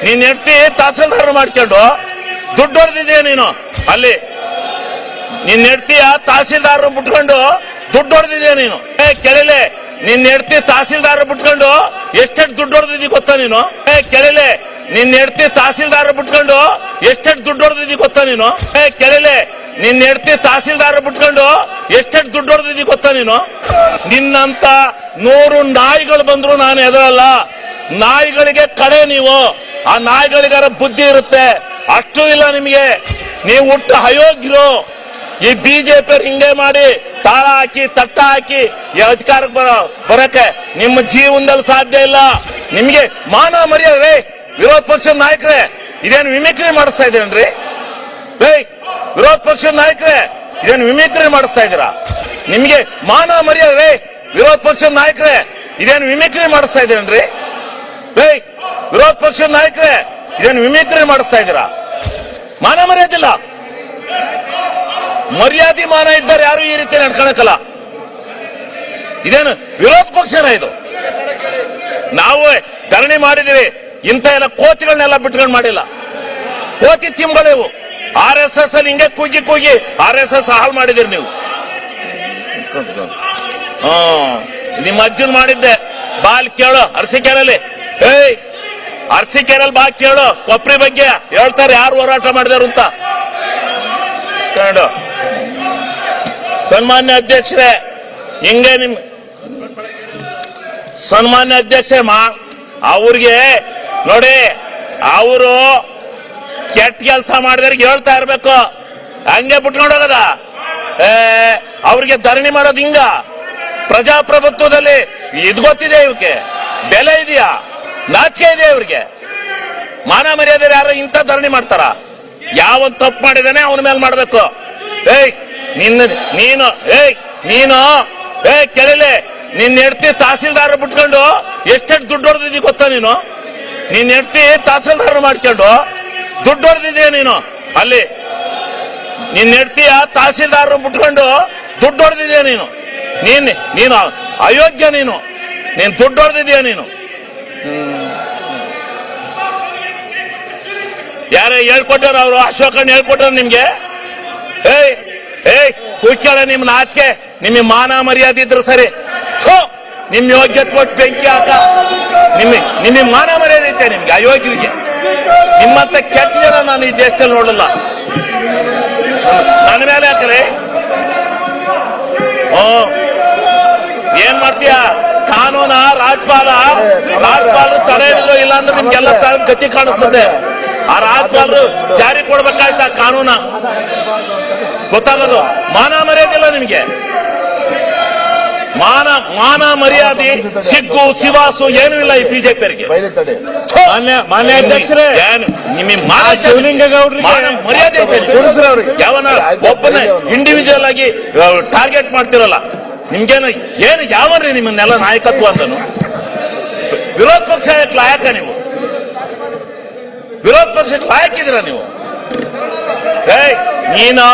ನೀನ್ ಹೆಂಡತಿ ತಹಸೀಲ್ದಾರ್ ಮಾಡ್ಕೊಂಡು ದುಡ್ಡು ಹೊಡೆದಿದ್ಯಾ ನೀನು ಅಲ್ಲಿ. ನಿನ್ನ ಹೆಂಡತಿಯ ತಹಸೀಲ್ದಾರ್ ಬಿಟ್ಕೊಂಡು ದುಡ್ಡು ಹೊಡೆದಿದ್ಯಾ ನೀನು. ಕೆಳಲೆ ನಿನ್ನ ಹೆಂಡತಿ ತಹಸೀಲ್ದಾರ್ ಬಿಟ್ಕೊಂಡು ಎಷ್ಟೆಷ್ಟು ದುಡ್ಡು ಹೊಡೆದಿದ್ದಿ ಗೊತ್ತಾ ನೀನು. ಕೆಳಲೆ ನಿನ್ನ ಹೆಂಡತಿ ತಹಸೀಲ್ದಾರ್ ಬಿಟ್ಕೊಂಡು ಎಷ್ಟೆಷ್ಟು ದುಡ್ಡು ಹೊಡೆದಿದ್ದಿ ಗೊತ್ತಾ ನೀನು. ಕೆಳಲೆ ನಿನ್ನ ಹೆಂಡತಿ ತಹಸೀಲ್ದಾರ್ ಬಿಟ್ಕೊಂಡು ಎಷ್ಟೆಷ್ಟು ದುಡ್ಡು ಹೊಡೆದಿದ್ದಿ ಗೊತ್ತಾ ನೀನು. ನಿನ್ನಂತ 100 ನಾಯಿಗಳು ಬಂದ್ರು ನಾನು ಎದುರಲ್ಲ. ನಾಯಿಗಳಿಗೆ ಕಡೆ ನೀವು. ಆ ನಾಯಿಗಳಿಗಾರ ಬುದ್ಧಿ ಇರುತ್ತೆ, ಅಷ್ಟು ಇಲ್ಲ ನಿಮಗೆ. ನೀವು ಹುಟ್ಟು ಅಯೋಗ್ಯರು. ಈ ಬಿಜೆಪಿ ಹಿಂಗೆ ಮಾಡಿ ತಾಳ ಹಾಕಿ ತಟ್ಟ ಹಾಕಿ ಅಧಿಕಾರಕ್ಕೆ ಬರಕ್ಕೆ ನಿಮ್ಮ ಜೀವನದಲ್ಲಿ ಸಾಧ್ಯ ಇಲ್ಲ. ನಿಮ್ಗೆ ಮಾನ ಮರ್ಯಾದೆ ವಿರೋಧ ಪಕ್ಷದ ನಾಯಕರೇ ಇದೇನು ಮಿಮಿಕ್ರಿ ಮಾಡಿಸ್ತಾ ಇದ್ದೀರೇನ್ರಿ? ವಿರೋಧ ಪಕ್ಷದ ನಾಯಕರೇ ಇದೇನು ಮಿಮಿಕ್ರಿ ಮಾಡಿಸ್ತಾ ಇದ್ದೀರಾ? ನಿಮ್ಗೆ ಮಾನ ಮರ್ಯಾದೆ ವಿರೋಧ ಪಕ್ಷದ ನಾಯಕರೇ ಇದೇನು ಮಿಮಿಕ್ರಿ ಮಾಡಿಸ್ತಾ ಇದ್ದೀರೇನ್ರಿ? ವಿರೋಧ ಪಕ್ಷದ ನಾಯಕರೇ ಇದೇನು ಮಿಮಿಕ್ರಿ ಮಾಡಿಸ್ತಾ ಇದ್ದೀರಾ? ಮಾನ ಮರ್ಯಾದಿಲ್ಲ. ಮರ್ಯಾದೆ ಮಾನ ಇದ್ದಾರೆ ಯಾರು ಈ ರೀತಿ ನಡ್ಕೊಳಕಲ್ಲ. ಇದೇನು ವಿರೋಧ ಪಕ್ಷನ ಇದು? ನಾವು ಧರಣಿ ಮಾಡಿದೀವಿ. ಇಂಥ ಎಲ್ಲ ಕೋತಿಗಳನ್ನೆಲ್ಲ ಬಿಟ್ಕೊಂಡು ಮಾಡಿಲ್ಲ. ಕೋತಿ ತಿಮ್ಗಳಿವು. RSS ಅಲ್ಲಿ ಹಿಂಗೆ ಕೂಗಿ ಕೂಗಿ RSS ಹಾಳು ಮಾಡಿದಿರಿ ನೀವು. ನಿಮ್ಮ ಅಜ್ಜನ್ ಮಾಡಿದ್ದೆ. ಬಾಲ್ ಕೇಳು ಅರಸೀಕೆರೆಯಲ್ಲಿ. ಅರಸೀಕೆರೆಯಲ್ಲಿ ಬಾ ಕೇಳು. ಕೊಪ್ರಿ ಬಗ್ಗೆ ಹೇಳ್ತಾರೆ ಯಾರು ಹೋರಾಟ ಮಾಡಿದಾರು ಅಂತ. ಸನ್ಮಾನ್ಯ ಅಧ್ಯಕ್ಷರೇ, ಹಿಂಗೆ ನಿಮ್ ಸನ್ಮಾನ್ಯ ಅಧ್ಯಕ್ಷರೇ ಅವ್ರಿಗೆ ನೋಡಿ, ಅವರು ಕೆಟ್ಟ ಕೆಲಸ ಮಾಡಿದವ್ರಿಗೆ ಹೇಳ್ತಾ ಇರ್ಬೇಕು. ಹಂಗೆ ಬಿಟ್ಕೊಂಡು ಹೋಗದ. ಅವ್ರಿಗೆ ಧರಣಿ ಮಾಡೋದು ಹಿಂಗ? ಪ್ರಜಾಪ್ರಭುತ್ವದಲ್ಲಿ ಇದು ಗೊತ್ತಿದೆ ಇವಕ್ಕೆ ಬೆಲೆ ಇದೆಯಾ? ನಾಚಿಕೆ ಇದೆ ಇವ್ರಿಗೆ? ಮಾನ ಮರ್ಯಾದೆ ಯಾರು ಇಂಥ ಧರಣಿ ಮಾಡ್ತಾರ? ಯಾವನ್ ತಪ್ಪು ಮಾಡಿದಾನೆ ಅವನ ಮೇಲೆ ಮಾಡ್ಬೇಕು. ನೀನು ಕೆಳಲೆ ನಿನ್ನ ಹೆಂಡತಿ ತಹಸೀಲ್ದಾರ್ ಬಿಟ್ಕೊಂಡು ಎಷ್ಟೆಷ್ಟು ದುಡ್ಡು ಹೊಡೆದಿದ್ದಿ ಗೊತ್ತಾ ನೀನು. ನಿನ್ನ ಹೆಂಡತಿ ತಹಸೀಲ್ದಾರ್ ಮಾಡ್ಕೊಂಡು ದುಡ್ಡು ಹೊಡೆದಿದ್ಯಾ ನೀನು ಅಲ್ಲಿ. ನಿನ್ನ ಹೆಂಡತಿಯ ತಹಸೀಲ್ದಾರ್ ಬಿಟ್ಕೊಂಡು ದುಡ್ಡು ಹೊಡೆದಿದ್ಯಾ ನೀನು. ನೀನು ಅಯೋಗ್ಯ. ನೀನು ದುಡ್ಡು ಹೊಡೆದಿದ್ಯಾ ನೀನು. ಯಾರೇ ಹೇಳ್ಕೊಟ್ಟಾರ? ಅವರು ಅಶೋಕಣ್ಣ ಹೇಳ್ಕೊಟ್ಟಾರ ನಿಮ್ಗೆ? ಕೂತ್ಕೊಳ್ಳ. ನಿಮ್ ನಾಚಿಕೆ, ನಿಮಗೆ ಮಾನ ಮರ್ಯಾದೆ ಇದ್ರು ಸರಿ. ನಿಮ್ ಯೋಗ್ಯತೆ ಕೊಟ್ಟು ಬೆಂಕಿ ಹಾಕ. ನಿಮಗೆ ಮಾನ ಮರ್ಯಾದೆ ಐತೆ ನಿಮ್ಗೆ? ಅಯೋಗ್ಯರಿಗೆ ನಿಮ್ಮಂತ ಕೆಟ್ಟ ಜನ ನಾನು ಈ ದೇಶದಲ್ಲಿ ನೋಡಲ್ಲ. ನನ್ನ ಮೇಲೆ ಹಾಕ್ರಿ. ಏನ್ ಮಾಡ್ತೀಯ? ಕಾನೂನ ರಾಜ್ಪಾಲರು ತಡೆ ಹಿಡಿದ್ರು, ಇಲ್ಲಾಂದ್ರೆ ನಿಮ್ಗೆಲ್ಲ ಗತಿ ಕಾಣಿಸ್ತದೆ. ಆ ರಾಜ್ಪಾಲರು ಜಾರಿ ಕೊಡ್ಬೇಕಾಯ್ತ ಕಾನೂನ ಗೊತ್ತಾಗೋದು. ಮಾನ ಮರ್ಯಾದೆ ಇಲ್ಲ ನಿಮ್ಗೆ. ಮಾನ ಮರ್ಯಾದೆ ಸಿಗ್ಗು ಸಿವಾಸು ಏನೂ ಇಲ್ಲ ಈ ಬಿಜೆಪಿಯವರಿಗೆ. ಮಾನ್ಯ ಅಧ್ಯಕ್ಷರೇ, ಮರ್ಯಾದೆ ಯಾವನ ಒಬ್ಬನ ಇಂಡಿವಿಜುವಲ್ ಆಗಿ ಟಾರ್ಗೆಟ್ ಮಾಡ್ತಿರಲ್ಲ. ನಿಮ್ಗೇನು ಯಾವನ್ರಿ ನಿಮ್ಮನ್ನೆಲ್ಲ ನಾಯಕತ್ವ ಅಂದನು? ವಿರೋಧ ಪಕ್ಷ ಲಾಯಕ ನೀವು? ವಿರೋಧ ಪಕ್ಷಕ್ಕೆ ಲಾಯಕಿದ್ದೀರ ನೀವು? ನೀನು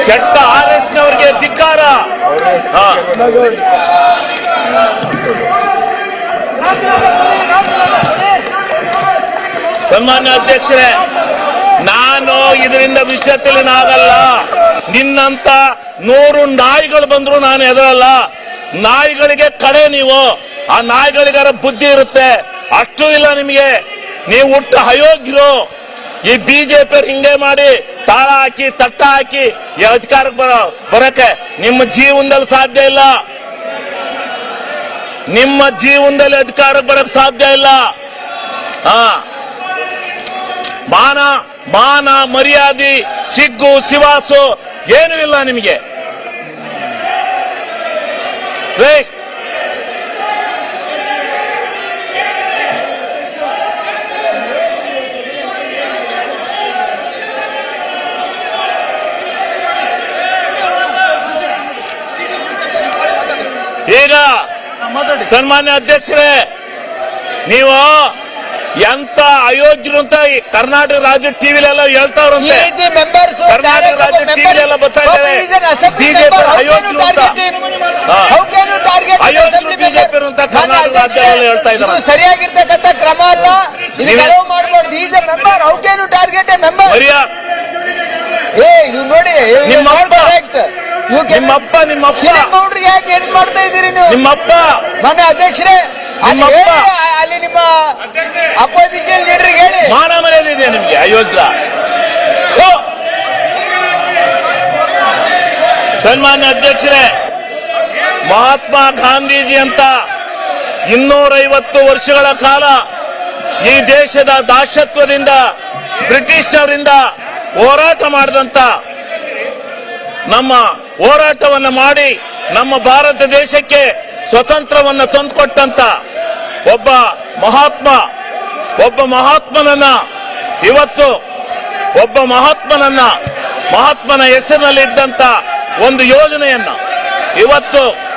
ಕೆಟ್ಟ RSSನವರಿಗೆ ಧಿಕ್ಕಾರ. ಸನ್ಮಾನ್ಯ ಅಧ್ಯಕ್ಷರೇ, ನಾನು ಇದರಿಂದ ವಿಚಲಿತನಾಗಲ್ಲ. ನಿನ್ನಂತ 100 ನಾಯಿಗಳು ಬಂದ್ರು ನಾನು ಎದುರಲ್ಲ. ನಾಯಿಗಳಿಗೆ ಕಡೆ ನೀವು. ಆ ನಾಯಿಗಳಿಗಾರ ಬುದ್ಧಿ ಇರುತ್ತೆ, ಅಷ್ಟು ಇಲ್ಲ ನಿಮಗೆ. ನೀವು ಹುಟ್ಟು ಅಯೋಗ್ಯರು. ಈ ಬಿಜೆಪಿ ಹಿಂಗೆ ಮಾಡಿ ತಾಳ ಹಾಕಿ ತಟ್ಟ ಹಾಕಿ ಅಧಿಕಾರಕ್ಕೆ ಬರಕ್ಕೆ ನಿಮ್ಮ ಜೀವನದಲ್ಲಿ ಸಾಧ್ಯ ಇಲ್ಲ. ನಿಮ್ಮ ಜೀವನದಲ್ಲಿ ಅಧಿಕಾರಕ್ಕೆ ಬರಕ್ ಸಾಧ್ಯ ಇಲ್ಲ. ಮಾನ ಮರ್ಯಾದೆ ಸಿಗ್ಗು ಸಿವಾಸು ಏನೂ ಇಲ್ಲ ನಿಮಗೆ. ಈಗ ಸನ್ಮಾನ್ಯ ಅಧ್ಯಕ್ಷರೇ, ನೀವು ಎಂತ ಅಯೋಗ್ಯರು ಅಂತ ಕರ್ನಾಟಕ ರಾಜ್ಯ ಟಿವಿಲೆಲ್ಲ ಹೇಳ್ತಾವ್ರಂತೆ. ಕರ್ನಾಟಕ ರಾಜ್ಯ ಟಿವಿಲೆಲ್ಲ ಬರ್ತಾ ಇದ್ದಾರೆ ಬಿಜೆಪಿ ಅಯೋಗ್ಯರು ಅಂತ. ಅಯೋಗ್ಯ ರಾಜ್ಯಗಳಲ್ಲಿ ಹೇಳ್ತಾ ಇದ್ದಾರೆ. ಇದು ಸರಿಯಾಗಿರ್ತಕ್ಕಂಥ ಕ್ರಮ ಅಲ್ಲ. ನೀವೇ- ಇದು ಮಾಡಬಾರ್ದು. Is a member. How can you target a member? you ನೋಡಿ, ನಿಮ್ಮಪ್ಪ ನಿಮ್ಮಪ್ಪ ಗೌಡ್ರಿಗೆ ಯಾಕೆ ಏನ್ ಮಾಡ್ತಾ ಇದ್ದೀರಿ ನೀವು? ನಿಮ್ಮಪ್ಪ ಮನೆ ಅಧ್ಯಕ್ಷರೇ, ಅಲ್ಲಿ ನಿಮ್ಮಪ್ಪ. ಹೇಳಿ, ಅಲ್ಲಿ ನಿಮ್ಮ ಅಪೋಸಿಷನ್ ಲೀಡರ್ಗೆ ಹೇಳಿ. ಮಾನ ಮರ್ಯಾದೆ ಇದೆ ನಿಮ್ಗೆ ಅಯೋಗ್ಯ. ಸನ್ಮಾನ್ಯ ಅಧ್ಯಕ್ಷರೇ, ಮಹಾತ್ಮ ಗಾಂಧೀಜಿ ಅಂತ 250 ವರ್ಷಗಳ ಕಾಲ ಈ ದೇಶದ ದಾಸತ್ವದಿಂದ ಬ್ರಿಟಿಷ್ನವರಿಂದ ಹೋರಾಟ ಮಾಡಿದಂತ, ನಮ್ಮ ಹೋರಾಟವನ್ನು ಮಾಡಿ ನಮ್ಮ ಭಾರತ ದೇಶಕ್ಕೆ ಸ್ವತಂತ್ರವನ್ನು ತಂದುಕೊಟ್ಟಂತ ಒಬ್ಬ ಮಹಾತ್ಮನನ್ನ ಇವತ್ತು ಮಹಾತ್ಮನ ಹೆಸರಿನಲ್ಲಿದ್ದಂತ ಒಂದು ಯೋಜನೆಯನ್ನ ಇವತ್ತು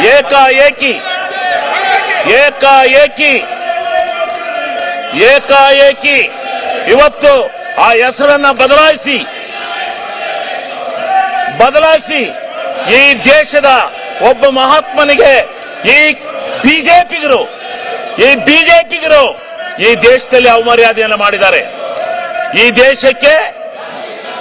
ಏಕಾಏಕಿ ಇವತ್ತು ಆ ಹೆಸರನ್ನ ಬದಲಾಯಿಸಿ ಈ ದೇಶದ ಒಬ್ಬ ಮಹಾತ್ಮನಿಗೆ ಈ ಬಿಜೆಪಿಗರು ಈ ದೇಶದಲ್ಲಿ ಅವಮರ್ಯಾದೆಯನ್ನು ಮಾಡಿದ್ದಾರೆ. ಈ ದೇಶಕ್ಕೆ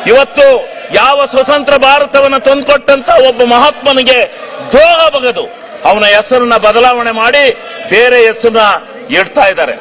ಇವತ್ತು ಯಾವ ಸ್ವತಂತ್ರ ಭಾರತವನ್ನು ತಂದುಕೊಟ್ಟಂತ ಒಬ್ಬ ಮಹಾತ್ಮನಿಗೆ ದ್ರೋಹ ಬಗೆದು ಅವನ ಹೆಸರನ್ನ ಬದಲಾವಣೆ ಮಾಡಿ ಬೇರೆ ಹೆಸರನ್ನ ಇಡ್ತಾ ಇದ್ದಾರೆ.